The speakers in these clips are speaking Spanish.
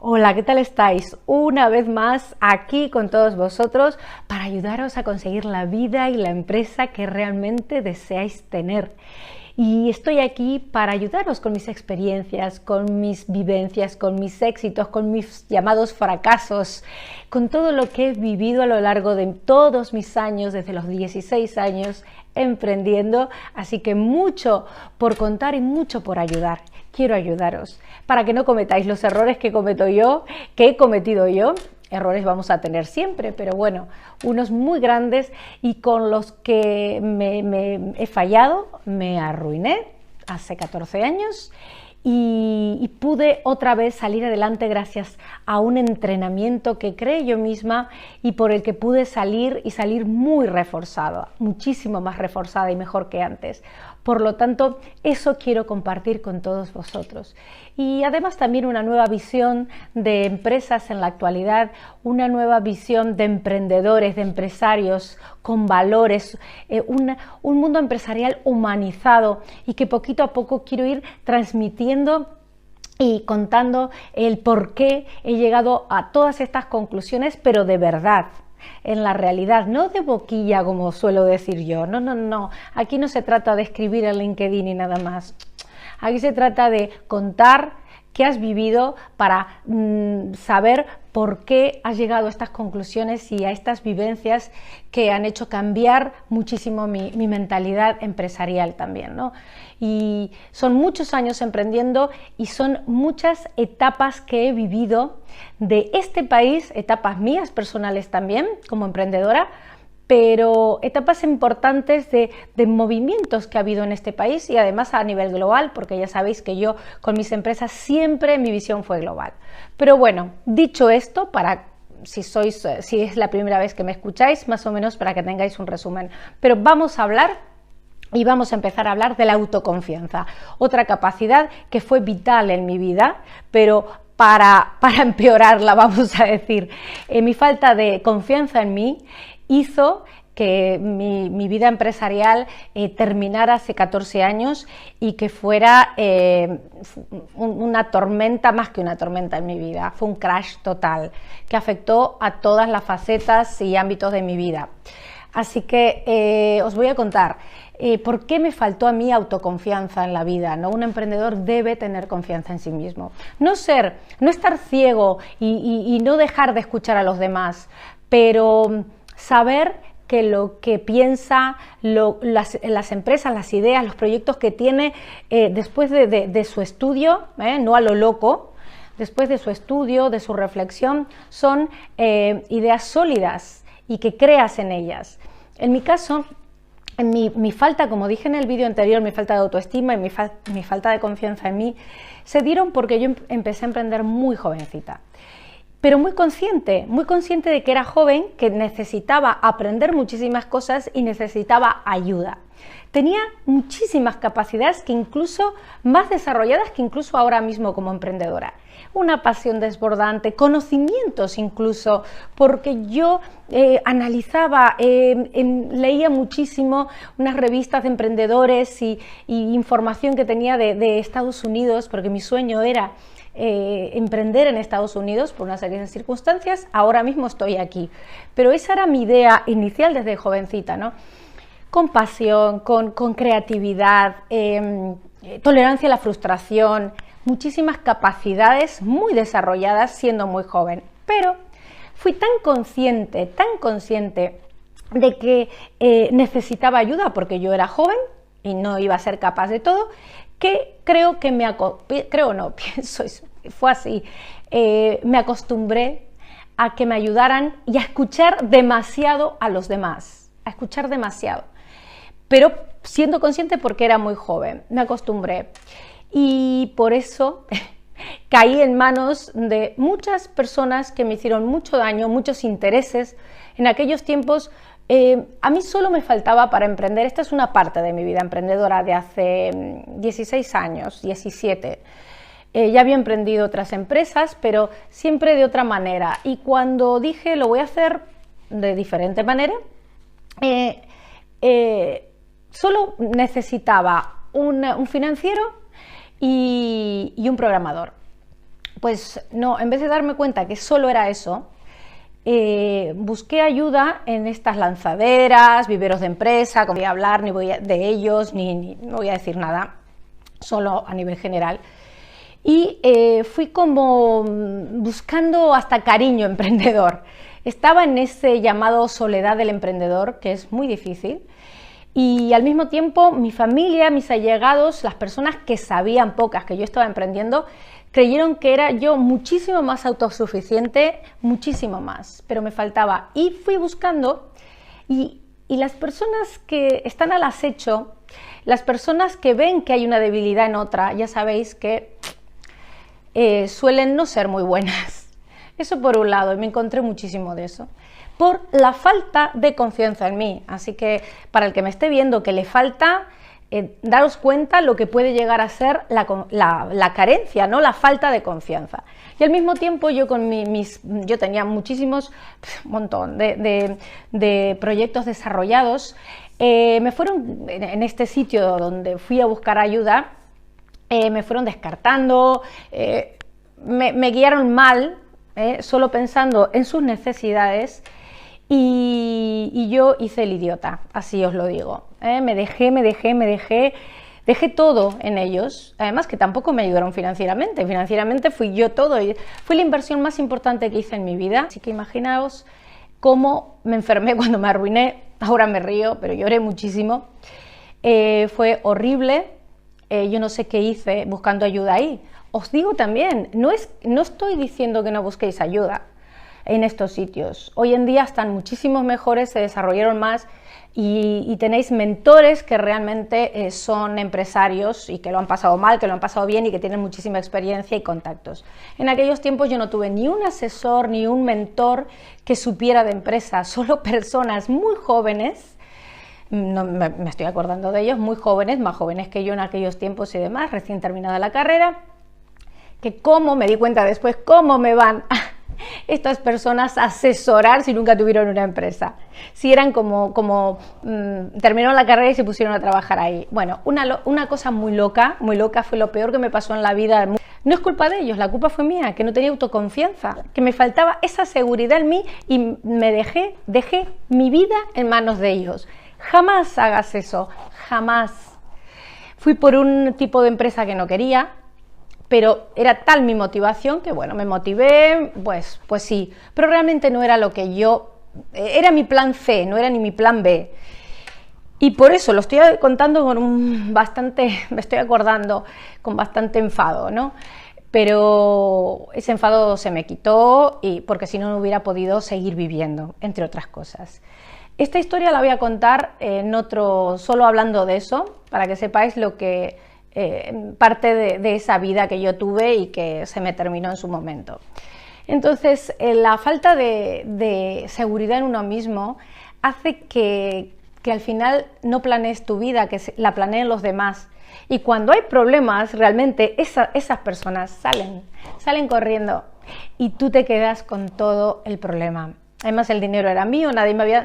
Hola, ¿qué tal estáis? Una vez más aquí con todos vosotros para ayudaros a conseguir la vida y la empresa que realmente deseáis tener. Y estoy aquí para ayudaros con mis experiencias, con mis vivencias, con mis éxitos, con mis llamados fracasos, con todo lo que he vivido a lo largo de todos mis años, desde los 16 años, emprendiendo. Así que mucho por contar y mucho por ayudar. Quiero ayudaros para que no cometáis los errores que cometo yo, que he cometido yo. Errores vamos a tener siempre, pero bueno, unos muy grandes y con los que me he fallado, me arruiné hace 14 años y pude otra vez salir adelante gracias a un entrenamiento que creé yo misma y por el que pude salir y salir muy reforzada, muchísimo más reforzada y mejor que antes. Por lo tanto, eso quiero compartir con todos vosotros. Y además también una nueva visión de empresas en la actualidad, una nueva visión de emprendedores, de empresarios con valores, un mundo empresarial humanizado y que poquito a poco quiero ir transmitiendo y contando el por qué he llegado a todas estas conclusiones, pero de verdad, en la realidad, no de boquilla como suelo decir yo, no, aquí no se trata de escribir en LinkedIn y nada más, aquí se trata de contar qué has vivido para saber por qué has llegado a estas conclusiones y a estas vivencias que han hecho cambiar muchísimo mi mentalidad empresarial también, ¿no? Y son muchos años emprendiendo y son muchas etapas que he vivido de este país, etapas mías personales también como emprendedora, pero etapas importantes de movimientos que ha habido en este país y además a nivel global, porque ya sabéis que yo con mis empresas siempre mi visión fue global. Pero bueno, dicho esto, si es la primera vez que me escucháis, más o menos para que tengáis un resumen, pero vamos a empezar a hablar de la autoconfianza, otra capacidad que fue vital en mi vida, pero para empeorarla, vamos a decir, mi falta de confianza en mí hizo que mi vida empresarial terminara hace 14 años y que fuera una tormenta, más que una tormenta en mi vida, fue un crash total que afectó a todas las facetas y ámbitos de mi vida. Así que os voy a contar por qué me faltó a mí autoconfianza en la vida, ¿no? Un emprendedor debe tener confianza en sí mismo. No estar ciego y no dejar de escuchar a los demás, pero saber que lo que piensa, las empresas, las ideas, los proyectos que tiene después de su estudio, no a lo loco, después de su estudio, de su reflexión, son ideas sólidas y que creas en ellas. En mi caso, mi falta, como dije en el vídeo anterior, mi falta de autoestima y mi falta de confianza en mí, se dieron porque yo empecé a emprender muy jovencita. Pero muy consciente de que era joven, que necesitaba aprender muchísimas cosas y necesitaba ayuda. Tenía muchísimas capacidades que incluso más desarrolladas que incluso ahora mismo como emprendedora. Una pasión desbordante, conocimientos incluso, porque yo analizaba, leía muchísimo unas revistas de emprendedores y información que tenía de Estados Unidos, porque mi sueño era emprender en Estados Unidos por una serie de circunstancias. Ahora mismo estoy aquí, pero esa era mi idea inicial desde jovencita, ¿no? Con pasión, con creatividad, tolerancia a la frustración, muchísimas capacidades muy desarrolladas siendo muy joven, pero fui tan consciente de que necesitaba ayuda porque yo era joven y no iba a ser capaz de todo, que fue así, me acostumbré a que me ayudaran y a escuchar demasiado a los demás, pero siendo consciente porque era muy joven, me acostumbré y por eso caí en manos de muchas personas que me hicieron mucho daño, muchos intereses. En aquellos tiempos a mí solo me faltaba para emprender, esta es una parte de mi vida emprendedora de hace 16 años, 17. Ya había emprendido otras empresas, pero siempre de otra manera. Y cuando dije lo voy a hacer de diferente manera, solo necesitaba un financiero y un programador. pues no, en vez de darme cuenta que solo era eso, busqué ayuda en estas lanzaderas, viveros de empresa, no voy a hablar ni voy de ellos, ni no voy a decir nada, solo a nivel general. Y fui como buscando hasta cariño emprendedor. Estaba en ese llamado soledad del emprendedor, que es muy difícil, y al mismo tiempo mi familia, mis allegados, las personas que sabían pocas que yo estaba emprendiendo, creyeron que era yo muchísimo más autosuficiente, muchísimo más, pero me faltaba. Y fui buscando, y las personas que están al acecho, las personas que ven que hay una debilidad en otra, ya sabéis que suelen no ser muy buenas. Eso por un lado, y me encontré muchísimo de eso, por la falta de confianza en mí. Así que para el que me esté viendo que le falta, daros cuenta lo que puede llegar a ser la carencia, ¿no? La falta de confianza. Y al mismo tiempo yo yo tenía muchísimos, un montón de proyectos desarrollados. Me fueron, en este sitio donde fui a buscar ayuda, me fueron descartando, me guiaron mal, solo pensando en sus necesidades, y yo hice el idiota, así os lo digo. Me dejé todo en ellos, además que tampoco me ayudaron financieramente fui yo todo, fue la inversión más importante que hice en mi vida, así que imaginaos cómo me enfermé cuando me arruiné. Ahora me río, pero lloré muchísimo, fue horrible. Yo no sé qué hice buscando ayuda ahí. Os digo también, no estoy diciendo que no busquéis ayuda en estos sitios. Hoy en día están muchísimos mejores, se desarrollaron más, y tenéis mentores que realmente son empresarios y que lo han pasado mal, que lo han pasado bien y que tienen muchísima experiencia y contactos. En aquellos tiempos yo no tuve ni un asesor ni un mentor que supiera de empresas, solo personas muy jóvenes. No, me estoy acordando de ellos, muy jóvenes, más jóvenes que yo en aquellos tiempos y demás, recién terminada la carrera, que me di cuenta después, cómo me van estas personas a asesorar si nunca tuvieron una empresa, si eran terminaron la carrera y se pusieron a trabajar ahí. Bueno, una cosa muy loca, fue lo peor que me pasó en la vida. No es culpa de ellos, la culpa fue mía, que no tenía autoconfianza, que me faltaba esa seguridad en mí, y me dejé mi vida en manos de ellos. Jamás hagas eso, jamás. Fui por un tipo de empresa que no quería, pero era tal mi motivación que bueno, me motivé, pues sí, pero realmente no era lo que era mi plan C, no era ni mi plan B. Y por eso lo estoy contando me estoy acordando con bastante enfado, ¿no? Pero ese enfado se me quitó, porque si no, no hubiera podido seguir viviendo, entre otras cosas. Esta historia la voy a contar solo hablando de eso, para que sepáis lo que parte de esa vida que yo tuve y que se me terminó en su momento. Entonces, la falta de seguridad en uno mismo hace que al final no planees tu vida, que la planeen los demás. Y cuando hay problemas, realmente esas personas salen corriendo, y tú te quedas con todo el problema. Además, el dinero era mío,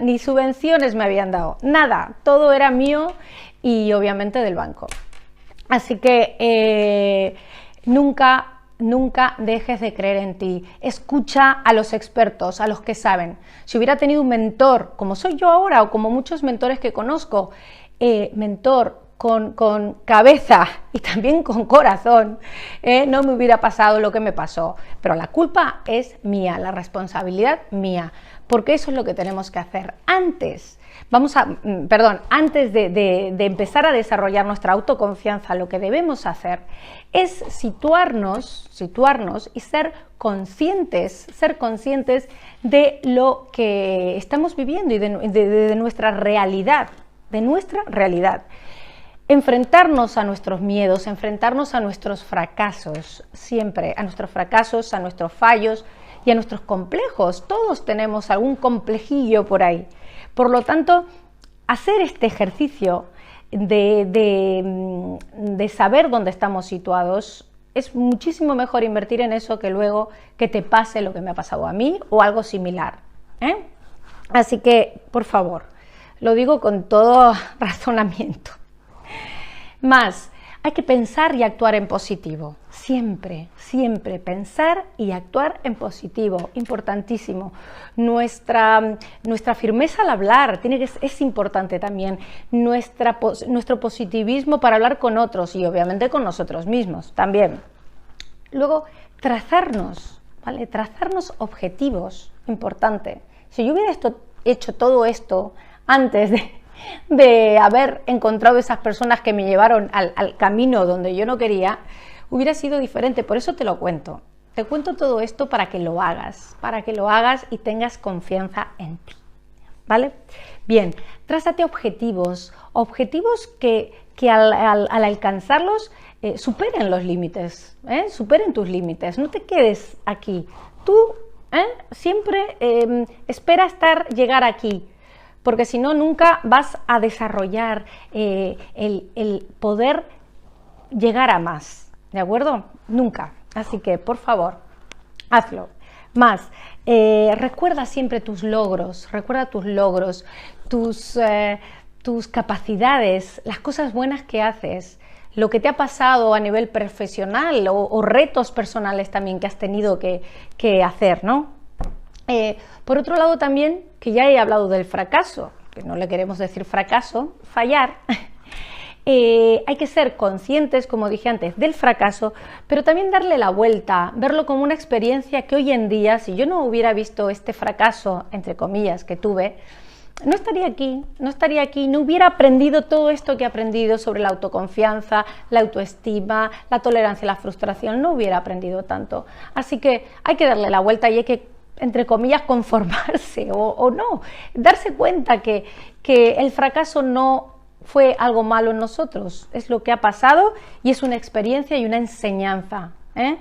ni subvenciones me habían dado, nada, todo era mío y obviamente del banco. Así que nunca dejes de creer en ti, escucha a los expertos, a los que saben. Si hubiera tenido un mentor, como soy yo ahora, o como muchos mentores que conozco, mentor con cabeza y también con corazón, no me hubiera pasado lo que me pasó. Pero la culpa es mía, la responsabilidad mía, porque eso es lo que tenemos que hacer. Antes de empezar a desarrollar nuestra autoconfianza, lo que debemos hacer es situarnos y ser conscientes de lo que estamos viviendo y de nuestra realidad, Enfrentarnos a nuestros miedos, enfrentarnos a nuestros fracasos, siempre, a nuestros fracasos, a nuestros fallos y a nuestros complejos. Todos tenemos algún complejillo por ahí. Por lo tanto, hacer este ejercicio de saber dónde estamos situados, es muchísimo mejor invertir en eso que luego que te pase lo que me ha pasado a mí o algo similar. Así que, por favor, lo digo con todo razonamiento. Más, Hay que pensar y actuar en positivo, siempre, siempre pensar y actuar en positivo, importantísimo. Nuestra firmeza al hablar es importante también, nuestro positivismo para hablar con otros y obviamente con nosotros mismos también. Luego, trazarnos, ¿vale? Trazarnos objetivos, importante. Si yo hubiera hecho todo esto antes de haber encontrado esas personas que me llevaron al camino donde yo no quería, hubiera sido diferente. Por eso te lo cuento. Te cuento todo esto para que lo hagas y tengas confianza en ti, ¿vale? Bien, trázate objetivos que al alcanzarlos superen los límites, superen tus límites, no te quedes aquí. Tú siempre espera llegar aquí, porque si no, nunca vas a desarrollar el poder llegar a más, ¿de acuerdo? Nunca. Así que, por favor, hazlo. Más, recuerda siempre tus logros, tus capacidades, las cosas buenas que haces, lo que te ha pasado a nivel profesional o retos personales también que has tenido que hacer, ¿no? Por otro lado también, que ya he hablado del fracaso, que no le queremos decir fracaso, fallar, hay que ser conscientes, como dije antes, del fracaso, pero también darle la vuelta, verlo como una experiencia que hoy en día, si yo no hubiera visto este fracaso, entre comillas, que tuve, no estaría aquí, no hubiera aprendido todo esto que he aprendido sobre la autoconfianza, la autoestima, la tolerancia a la frustración, no hubiera aprendido tanto. Así que hay que darle la vuelta y hay que, entre comillas, conformarse o no, darse cuenta que el fracaso no fue algo malo en nosotros, es lo que ha pasado y es una experiencia y una enseñanza, ¿eh?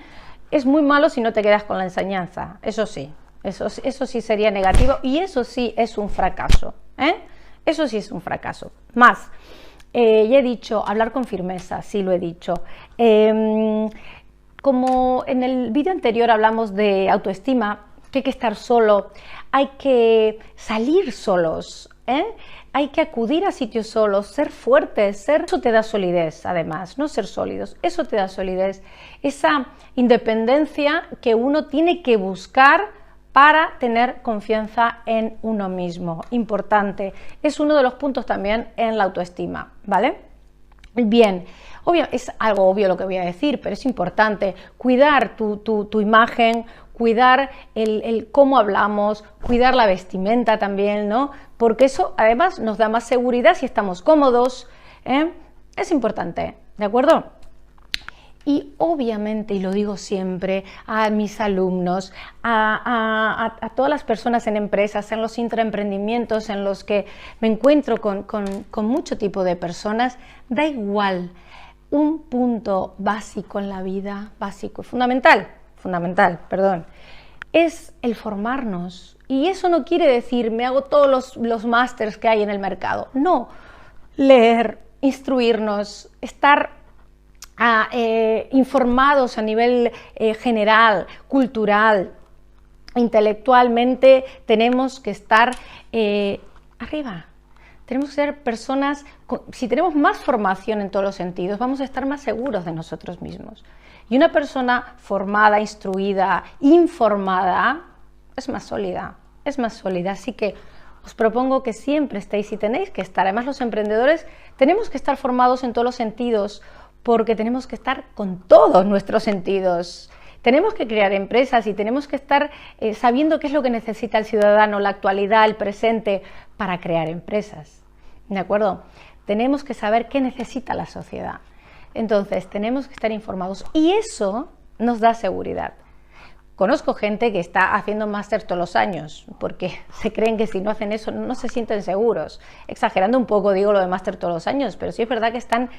Es muy malo si no te quedas con la enseñanza, eso sí. Eso sí sería negativo y eso sí es un fracaso, ¿eh? Eso sí es un fracaso. Más, ya he dicho, hablar con firmeza, sí lo he dicho. Como en el vídeo anterior hablamos de autoestima, que hay que estar solo, hay que salir solos, ¿eh? Hay que acudir a sitios solos, ser fuertes, eso te da solidez además, no ser sólidos, eso te da solidez, esa independencia que uno tiene que buscar para tener confianza en uno mismo, importante, es uno de los puntos también en la autoestima, ¿vale? Bien, es algo obvio lo que voy a decir, pero es importante cuidar tu imagen, cuidar el cómo hablamos, cuidar la vestimenta también, ¿no? Porque eso además nos da más seguridad si estamos cómodos, ¿eh? Es importante, ¿de acuerdo? Y obviamente, y lo digo siempre a mis alumnos, a todas las personas en empresas, en los intraemprendimientos en los que me encuentro con mucho tipo de personas, da igual, un punto básico en la vida, fundamental, es el formarnos. Y eso no quiere decir, me hago todos los másters que hay en el mercado. No, leer, instruirnos, estar informados a nivel general, cultural, intelectualmente, tenemos que estar arriba. Tenemos que ser personas, si tenemos más formación en todos los sentidos, vamos a estar más seguros de nosotros mismos. Y una persona formada, instruida, informada, es más sólida. Así que os propongo que siempre estéis y tenéis que estar. Además, los emprendedores tenemos que estar formados en todos los sentidos, porque tenemos que estar con todos nuestros sentidos. Tenemos que crear empresas y tenemos que estar sabiendo qué es lo que necesita el ciudadano, la actualidad, el presente, para crear empresas. ¿De acuerdo? Tenemos que saber qué necesita la sociedad. Entonces, tenemos que estar informados y eso nos da seguridad. Conozco gente que está haciendo máster todos los años porque se creen que si no hacen eso no se sienten seguros. Exagerando un poco digo lo de máster todos los años, pero sí es verdad que están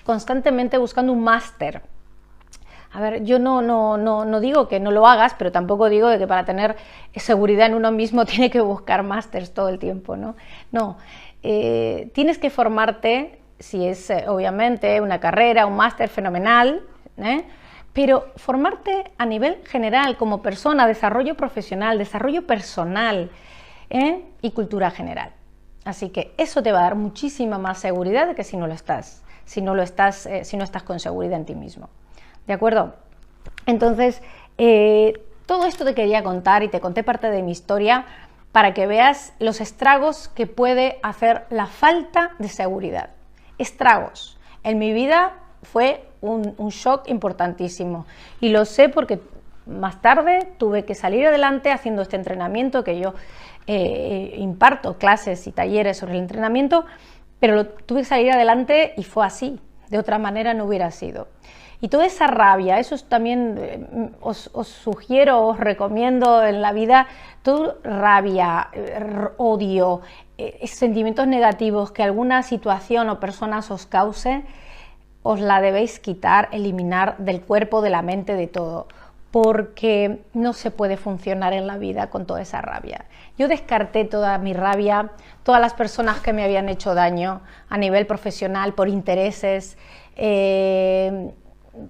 constantemente buscando un máster. A ver, yo no digo que no lo hagas, pero tampoco digo de que para tener seguridad en uno mismo tiene que buscar másters todo el tiempo, ¿no? No, tienes que formarte, si es obviamente una carrera, un máster fenomenal, pero formarte a nivel general como persona, desarrollo profesional, desarrollo personal y cultura general. Así que eso te va a dar muchísima más seguridad de que si no lo estás. si no estás con seguridad en ti mismo. ¿De acuerdo? Entonces, todo esto te quería contar y te conté parte de mi historia para que veas los estragos que puede hacer la falta de seguridad. Estragos. En mi vida fue un shock importantísimo y lo sé porque más tarde tuve que salir adelante haciendo este entrenamiento que yo imparto clases y talleres sobre el entrenamiento, pero tuve que salir adelante y fue así, de otra manera no hubiera sido. Y toda esa rabia, eso también os sugiero, os recomiendo en la vida, toda rabia, odio, sentimientos negativos que alguna situación o personas os cause, os la debéis quitar, eliminar del cuerpo, de la mente, de todo, porque no se puede funcionar en la vida con toda esa rabia. Yo descarté toda mi rabia, todas las personas que me habían hecho daño a nivel profesional por intereses,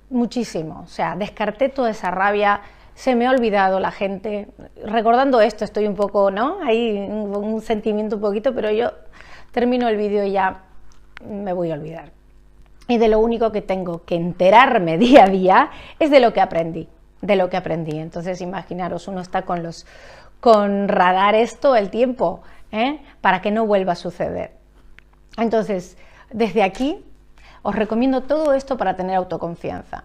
muchísimo, o sea, descarté toda esa rabia, se me ha olvidado la gente. Recordando esto estoy un poco, ¿no? Hay un sentimiento un poquito, pero yo termino el vídeo y ya me voy a olvidar. Y de lo único que tengo que enterarme día a día es de lo que aprendí, Entonces, imaginaros, uno está con radares todo el tiempo, para que no vuelva a suceder. Entonces, desde aquí os recomiendo todo esto para tener autoconfianza,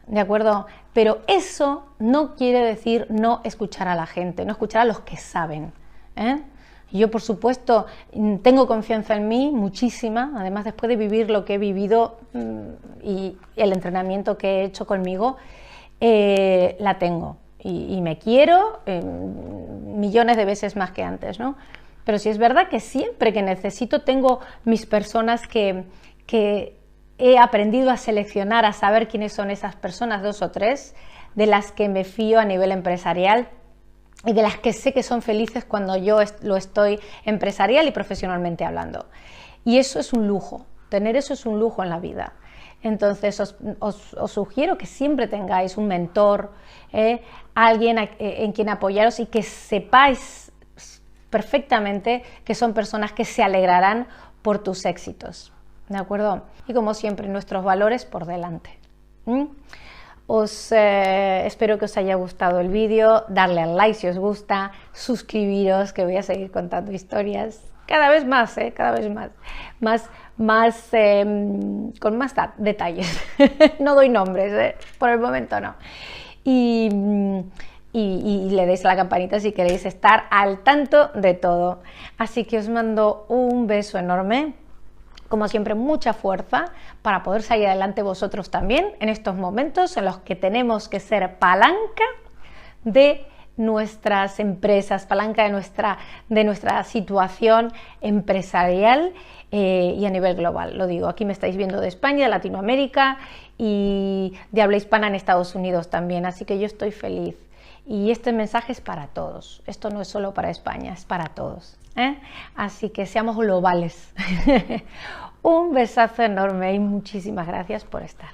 ¿de acuerdo? Pero eso no quiere decir no escuchar a la gente, no escuchar a los que saben, Yo, por supuesto, tengo confianza en mí, muchísima, además después de vivir lo que he vivido y el entrenamiento que he hecho conmigo, la tengo y me quiero millones de veces más que antes, ¿no? Pero sí es verdad que siempre que necesito tengo mis personas que he aprendido a seleccionar, a saber quiénes son esas personas, 2 o 3, de las que me fío a nivel empresarial y de las que sé que son felices cuando yo lo estoy empresarial y profesionalmente hablando. Y eso es un lujo, tener eso es un lujo en la vida. Entonces os sugiero que siempre tengáis un mentor, alguien en quien apoyaros y que sepáis perfectamente que son personas que se alegrarán por tus éxitos. ¿De acuerdo? Y como siempre, nuestros valores por delante. Espero que os haya gustado el vídeo, darle al like si os gusta, suscribiros, que voy a seguir contando historias cada vez más, cada vez más, con más detalles. No doy nombres, por el momento no. Y le deis a la campanita si queréis estar al tanto de todo. Así que os mando un beso enorme. Como siempre, mucha fuerza para poder salir adelante vosotros también en estos momentos en los que tenemos que ser palanca de nuestras empresas, palanca de nuestra situación empresarial y a nivel global. Lo digo, aquí me estáis viendo de España, de Latinoamérica y de habla hispana en Estados Unidos también, así que yo estoy feliz. Y este mensaje es para todos, esto no es solo para España, es para todos, Así que seamos globales. Un besazo enorme y muchísimas gracias por estar.